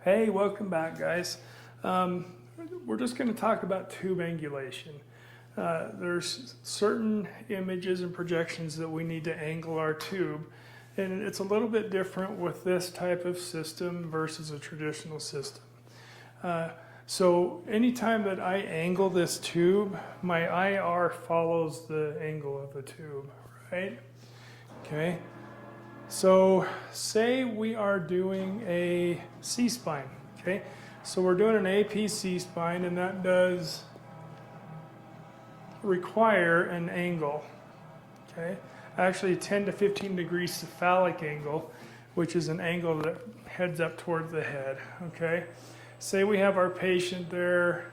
Hey, welcome back, guys. We're just going to talk about tube angulation. There's certain images and projections that we need to angle our tube, and it's a little bit different with this type of system versus a traditional system. So anytime that I angle this tube, my IR follows the angle of the tube, right? Okay. So say we are doing a C-spine, okay? So we're doing an AP C-spine, and that does require an angle, okay? Actually 10 to 15 degrees cephalic angle, which is an angle that heads up toward the head, okay? Say we have our patient there,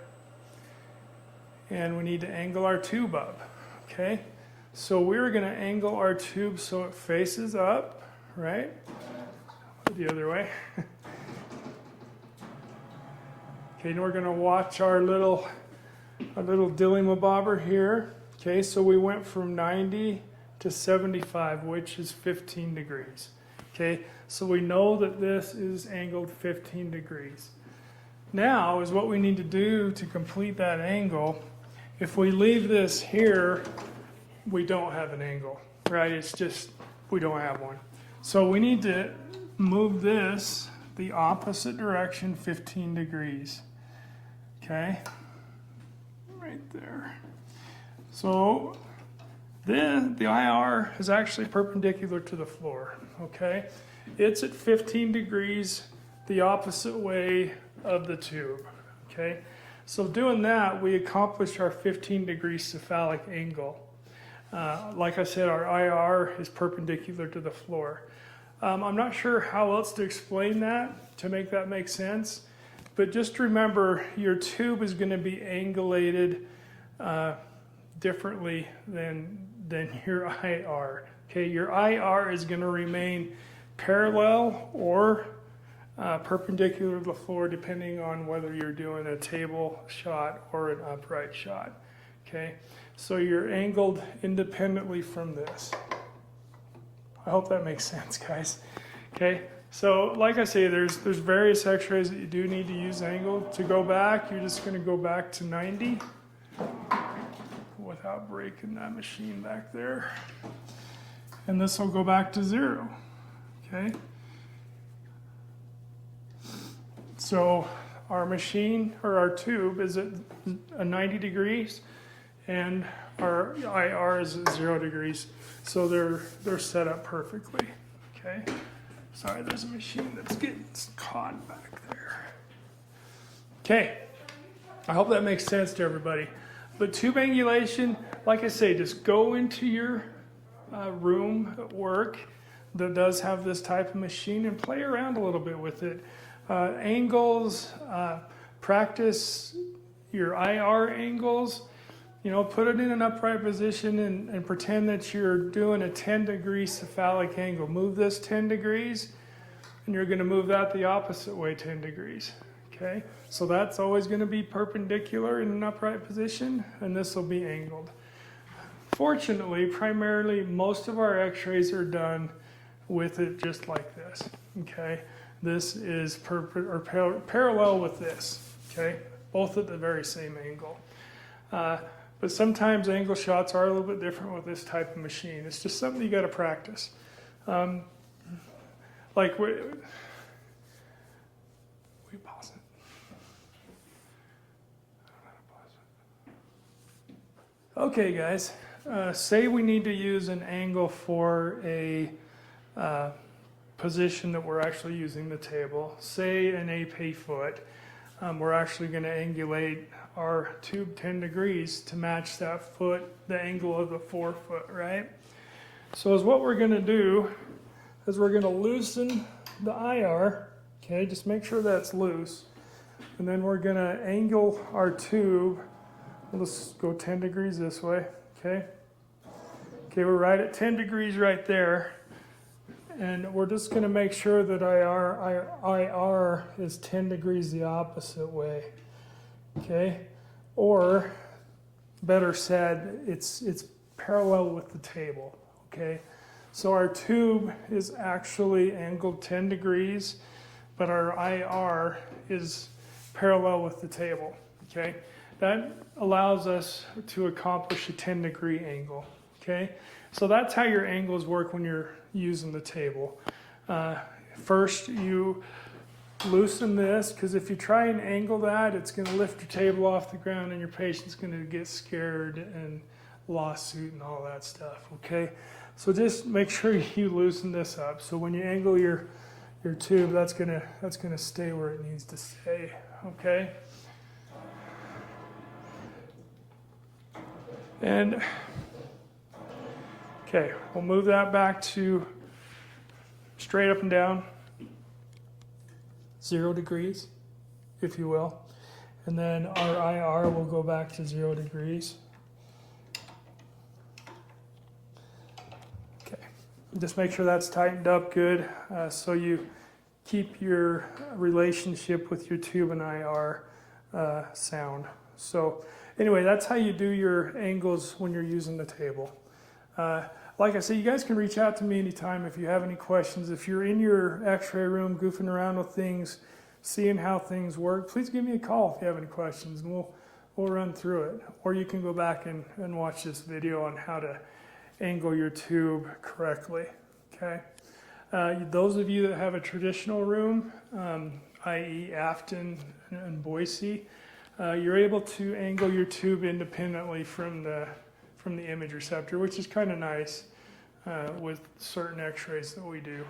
and we need to angle our tube up, okay? So we're gonna angle our tube so it faces up, right? The other way. Okay, and we're gonna watch our little dilly-mabobber here. Okay, so we went from 90 to 75, which is 15 degrees. Okay, so we know that this is angled 15 degrees. Now is what we need to do to complete that angle. If we leave this here, we don't have an angle, right? It's just, we don't have one. So we need to move this the opposite direction 15 degrees, okay? Right there. So then the IR is actually perpendicular to the floor, okay? It's at 15 degrees the opposite way of the tube, okay? So doing that, we accomplish our 15 degree cephalic angle. Like I said, our IR is perpendicular to the floor. I'm not sure how else to explain that to make that make sense, but just remember your tube is going to be angulated differently than your IR. Okay, your IR is going to remain parallel or perpendicular to the floor, depending on whether you're doing a table shot or an upright shot. Okay, so you're angled independently from this. I hope that makes sense, guys. Okay, so like I say, there's various x-rays that you do need to use angle. To go back, you're just going to go back to 90 without breaking that machine back there. And this will go back to 0, okay? So our machine, or our tube, is at 90 degrees, and our IR is at 0 degrees. So they're set up perfectly, okay? Sorry, there's a machine that's getting caught back there. Okay, I hope that makes sense to everybody. But tube angulation, like I say, just go into your room at work that does have this type of machine and play around a little bit with it. Angles, practice your IR angles. You know, put it in an upright position and pretend that you're doing a 10 degree cephalic angle. Move this 10 degrees, and you're going to move that the opposite way 10 degrees. Okay, so that's always going to be perpendicular in an upright position, and this will be angled. Fortunately, primarily, most of our x-rays are done with it just like this. Okay, this is parallel with this. Okay, both at the very same angle. But sometimes angle shots are a little bit different with this type of machine. It's just something you got to practice. Like we pause it. Okay, guys. Say we need to use an angle for a position that we're actually using the table. Say an AP foot. We're actually going to angulate our tube 10 degrees to match that foot, the angle of the forefoot, right? So what we're going to do is we're going to loosen the IR, okay, just make sure that's loose, and then we're going to angle our tube. Let's go 10 degrees this way, okay? Okay, we're right at 10 degrees right there. And we're just going to make sure that IR is 10 degrees the opposite way, okay? Or, better said, it's parallel with the table, okay? So our tube is actually angled 10 degrees but our IR is parallel with the table, okay? That allows us to accomplish a 10-degree angle, okay? So that's how your angles work when you're using the table. First, you loosen this, because if you try and angle that, it's going to lift your table off the ground and your patient's going to get scared and lawsuit and all that stuff, okay? So just make sure you loosen this up. So when you angle your tube, that's gonna stay where it needs to stay, okay? And okay, we'll move that back to straight up and down, 0 degrees, if you will. And then our IR will go back to 0 degrees. Okay, just make sure that's tightened up good, so you keep your relationship with your tube and IR sound. So anyway, that's how you do your angles when you're using the table. Like I said, you guys can reach out to me anytime if you have any questions. If you're in your x-ray room goofing around with things, seeing how things work, please give me a call if you have any questions, and we'll run through it. Or you can go back and watch this video on how to angle your tube correctly, okay? Those of you that have a traditional room, i.e. Afton and Boise, you're able to angle your tube independently from the image receptor, which is kind of nice with certain x-rays that we do.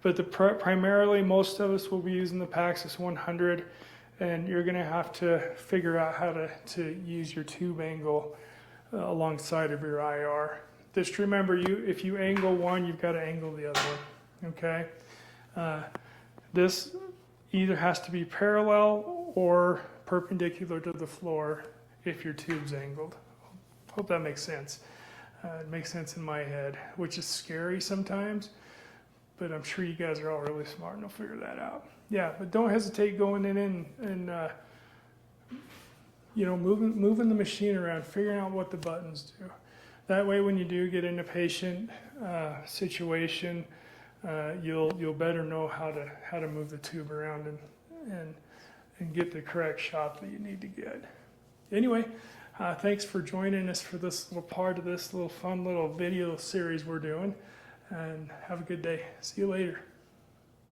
But primarily, most of us will be using the Paxis 100, and you're going to have to figure out how to use your tube angle alongside of your IR. Just remember, if you angle one, you've got to angle the other one, okay? This either has to be parallel or perpendicular to the floor if your tube's angled. Hope that makes sense. It makes sense in my head, which is scary sometimes, but I'm sure you guys are all really smart and will figure that out. Yeah, but don't hesitate going in and you know, moving the machine around, figuring out what the buttons do. That way, when you do get in a patient situation, you'll better know how to move the tube around and get the correct shot that you need to get. Anyway, thanks for joining us for this little part of this little fun little video series we're doing, and have a good day. See you later.